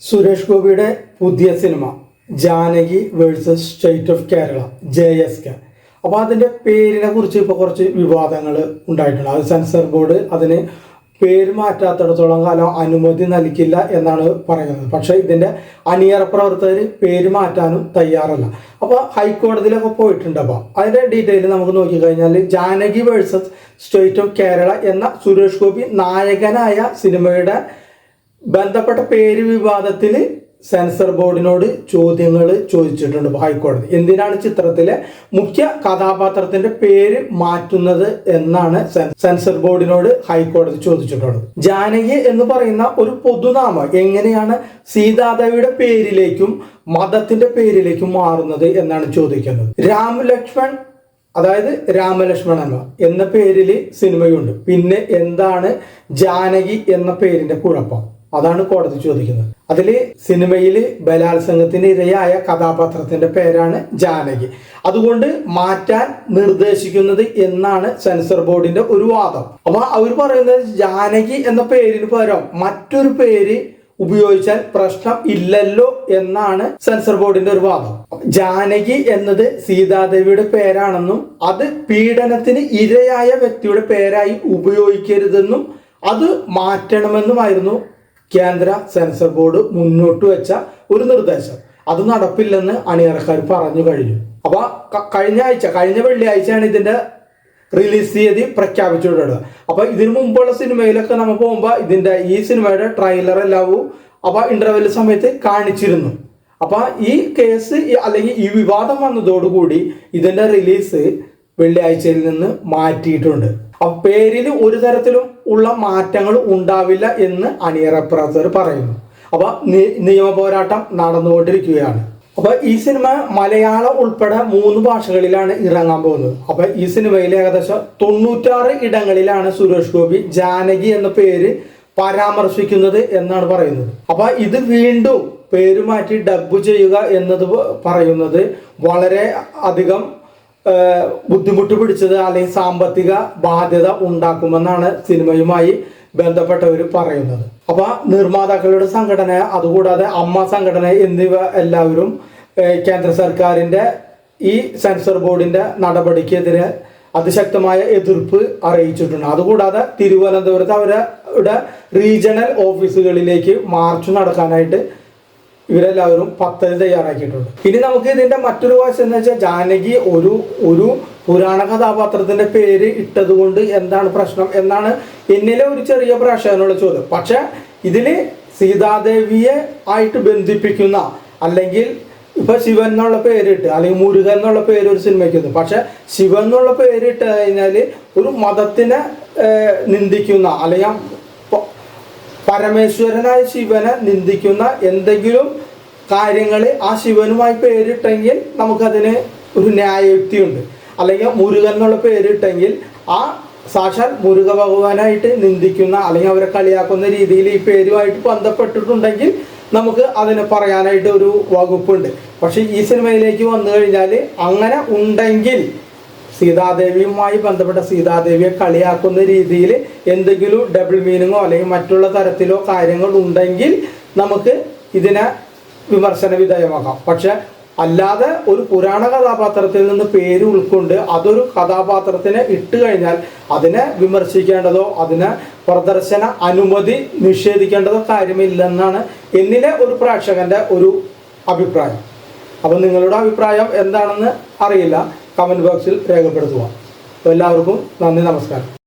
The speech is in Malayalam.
സുരേഷ് ഗോപിയുടെ പുതിയ cinema Janaki versus state of Kerala JSK. അപ്പോൾ അതിൻ്റെ പേരിനെ കുറിച്ച് ഇപ്പോൾ കുറച്ച് വിവാദങ്ങൾ ഉണ്ടായിട്ടുണ്ട്. അത് സെൻസർ ബോർഡ് അതിന് പേര് മാറ്റാത്തിടത്തോളം കാലം അനുമതി നൽകില്ല എന്നാണ് പറയുന്നത്. പക്ഷേ ഇതിൻ്റെ അണിയറ പ്രവർത്തകർ പേര് മാറ്റാനും തയ്യാറല്ല. അപ്പോൾ ഹൈക്കോടതിയിലൊക്കെ പോയിട്ടുണ്ട്. അപ്പോൾ അതിൻ്റെ ഡീറ്റെയിൽ നമുക്ക് നോക്കിക്കഴിഞ്ഞാൽ Janaki versus state of Kerala എന്ന സുരേഷ് ഗോപി നായകനായ സിനിമയുടെ ബന്ധപ്പെട്ട പേര് വിവാദത്തിൽ സെൻസർ ബോർഡിനോട് ചോദ്യങ്ങൾ ചോദിച്ചിട്ടുണ്ട് ഹൈക്കോടതി. എന്തിനാണ് ചിത്രത്തിലെ മുഖ്യ കഥാപാത്രത്തിന്റെ പേര് മാറ്റുന്നത് എന്നാണ് സെൻസർ ബോർഡിനോട് ഹൈക്കോടതി ചോദിച്ചിട്ടുള്ളത്. ജാനകി എന്ന് പറയുന്ന ഒരു പൊതുനാമം എങ്ങനെയാണ് സീതാദേവിയുടെ പേരിലേക്കും മതത്തിന്റെ പേരിലേക്കും മാറുന്നത് എന്നാണ് ചോദിക്കുന്നത്. രാമലക്ഷ്മൺ, അതായത് രാമലക്ഷ്മണൻ എന്ന പേരിൽ സിനിമയുണ്ട്. പിന്നെ എന്താണ് ജാനകി എന്ന പേരിന്റെ കുഴപ്പം? അതാണ് കോടതി ചോദിക്കുന്നത്. അതിൽ സിനിമയിൽ ബലാത്സംഗത്തിന് ഇരയായ കഥാപാത്രത്തിന്റെ പേരാണ് ജാനകി. അതുകൊണ്ട് മാറ്റാൻ നിർദ്ദേശിക്കുന്നത് എന്നാണ് സെൻസർ ബോർഡിന്റെ ഒരു വാദം. അപ്പൊ അവർ പറയുന്നത് ജാനകി എന്ന പേരിന് പകരം മറ്റൊരു പേര് ഉപയോഗിച്ചാൽ പ്രശ്നം ഇല്ലല്ലോ എന്നാണ് സെൻസർ ബോർഡിന്റെ ഒരു വാദം. ജാനകി എന്നത് സീതാദേവിയുടെ പേരാണെന്നും അത് പീഡനത്തിന് ഇരയായ വ്യക്തിയുടെ പേരായി ഉപയോഗിക്കരുതെന്നും അത് മാറ്റണമെന്നുമായിരുന്നു കേന്ദ്ര സെൻസർ ബോർഡ് മുന്നോട്ട് വെച്ച ഒരു നിർദ്ദേശം. അത് നടപ്പില്ലെന്ന് അണിയറക്കാർ പറഞ്ഞു കഴിഞ്ഞു. അപ്പൊ കഴിഞ്ഞ വെള്ളിയാഴ്ചയാണ് ഇതിന്റെ റിലീസ് തീയതി പ്രഖ്യാപിച്ചിട്ടുള്ളത്. അപ്പൊ ഇതിനു മുമ്പുള്ള സിനിമയിലൊക്കെ നമ്മൾ പോകുമ്പോൾ ഈ സിനിമയുടെ ട്രെയിലർ എല്ലാവും അപ്പൊ ഇന്റർവെൽ സമയത്ത് കാണിച്ചിരുന്നു. അപ്പൊ ഈ കേസ് അല്ലെങ്കിൽ ഈ വിവാദം വന്നതോടുകൂടി ഇതിന്റെ റിലീസ് വെള്ളിയാഴ്ചയിൽ നിന്ന് മാറ്റിയിട്ടുണ്ട്. അപ്പൊ പേരിൽ ഒരു തരത്തിലും ഉള്ള മാറ്റങ്ങൾ ഉണ്ടാവില്ല എന്ന് അണിയറ പ്രവർത്തകർ പറയുന്നു. അപ്പൊ നിയമ പോരാട്ടം നടന്നുകൊണ്ടിരിക്കുകയാണ്. അപ്പൊ ഈ സിനിമ മലയാളം ഉൾപ്പെടെ 3 ഭാഷകളിലാണ് ഇറങ്ങാൻ പോകുന്നത്. അപ്പൊ ഈ സിനിമയിൽ ഏകദേശം 96 ഇടങ്ങളിലാണ് സുരേഷ് ഗോപി ജാനകി എന്ന പേര് പരാമർശിക്കുന്നത് എന്നാണ് പറയുന്നത്. അപ്പൊ ഇത് വീണ്ടും പേര് മാറ്റി ഡബ് ചെയ്യുക എന്നത് പറയുന്നത് വളരെ അധികം ബുദ്ധിമുട്ട് പിടിച്ചത് അല്ലെങ്കിൽ സാമ്പത്തിക ബാധ്യത ഉണ്ടാക്കുമെന്നാണ് സിനിമയുമായി ബന്ധപ്പെട്ടവർ പറയുന്നത്. അപ്പൊ നിർമ്മാതാക്കളുടെ സംഘടന, അതുകൂടാതെ അമ്മ സംഘടന എന്നിവ എല്ലാവരും കേന്ദ്ര സർക്കാരിന്റെ ഈ സെൻസർ ബോർഡിന്റെ നടപടിക്കെതിരെ അതിശക്തമായ എതിർപ്പ് അറിയിച്ചിട്ടുണ്ട്. അതുകൂടാതെ തിരുവനന്തപുരത്ത് അവരുടെ റീജിയണൽ ഓഫീസുകളിലേക്ക് മാർച്ച് നടക്കാനായിട്ട് ഇവരെല്ലാവരും പദ്ധതി തയ്യാറാക്കിയിട്ടുണ്ട്. ഇനി നമുക്ക് ഇതിന്റെ മറ്റൊരു വശം എന്ന് വെച്ചാൽ ജാനകി ഒരു പുരാണ കഥാപാത്രത്തിന്റെ പേര് ഇട്ടത് കൊണ്ട് എന്താണ് പ്രശ്നം എന്നാണ് എന്നിലെ ഒരു ചെറിയ പ്രേക്ഷകനുള്ള ചോദ്യം. പക്ഷെ ഇതില് സീതാദേവിയെ ആയിട്ട് ബന്ധിപ്പിക്കുന്ന, അല്ലെങ്കിൽ ഇപ്പൊ ശിവൻ എന്നുള്ള പേരിട്ട് അല്ലെങ്കിൽ മുരുകൻ എന്നുള്ള പേര് ഒരു സിനിമയ്ക്കുന്നു. പക്ഷെ ശിവൻ എന്നുള്ള പേരിട്ട് കഴിഞ്ഞാല് ഒരു മതത്തിനെ നിന്ദിക്കുന്ന അല്ലെങ്കിൽ പരമേശ്വരനായ ശിവനെ നിന്ദിക്കുന്ന എന്തെങ്കിലും കാര്യങ്ങൾ ആ ശിവനുമായി പേരിട്ടെങ്കിൽ നമുക്കതിന് ഒരു ന്യായയുക്തിയുണ്ട്. അല്ലെങ്കിൽ മുരുകൻ എന്നുള്ള പേരിട്ടെങ്കിൽ ആ സാക്ഷാൽ മുരുക ഭഗവാനായിട്ട് നിന്ദിക്കുന്ന അല്ലെങ്കിൽ അവരെ കളിയാക്കുന്ന രീതിയിൽ ഈ പേരുമായിട്ട് ബന്ധപ്പെട്ടിട്ടുണ്ടെങ്കിൽ നമുക്ക് അതിനെ പറയാനായിട്ട് ഒരു വകുപ്പുണ്ട്. പക്ഷെ ഈ സിനിമയിലേക്ക് വന്നു കഴിഞ്ഞാൽ അങ്ങനെ ഉണ്ടെങ്കിൽ സീതാദേവിയുമായി ബന്ധപ്പെട്ട സീതാദേവിയെ കളിയാക്കുന്ന രീതിയിൽ എന്തെങ്കിലും ഡബിൾ മീനിങ്ങോ അല്ലെങ്കിൽ മറ്റുള്ള തരത്തിലോ കാര്യങ്ങൾ ഉണ്ടെങ്കിൽ നമുക്ക് ഇതിനെ വിമർശന വിധേയമാക്കാം. പക്ഷെ അല്ലാതെ ഒരു പുരാണ കഥാപാത്രത്തിൽ നിന്ന് പേര് ഉൾക്കൊണ്ട് അതൊരു കഥാപാത്രത്തിനെ ഇട്ട് കഴിഞ്ഞാൽ അതിനെ വിമർശിക്കേണ്ടതോ അതിനെ പ്രദർശന അനുമതി നിഷേധിക്കേണ്ടതോ കാര്യമില്ലെന്നാണ് എന്നിലെ ഒരു പ്രേക്ഷകന്റെ ഒരു അഭിപ്രായം. അപ്പം നിങ്ങളുടെ അഭിപ്രായം എന്താണെന്ന് അറിയില്ല, കമൻറ്റ് ബോക്സിൽ രേഖപ്പെടുത്തുക. എല്ലാവർക്കും നന്ദി, നമസ്കാരം.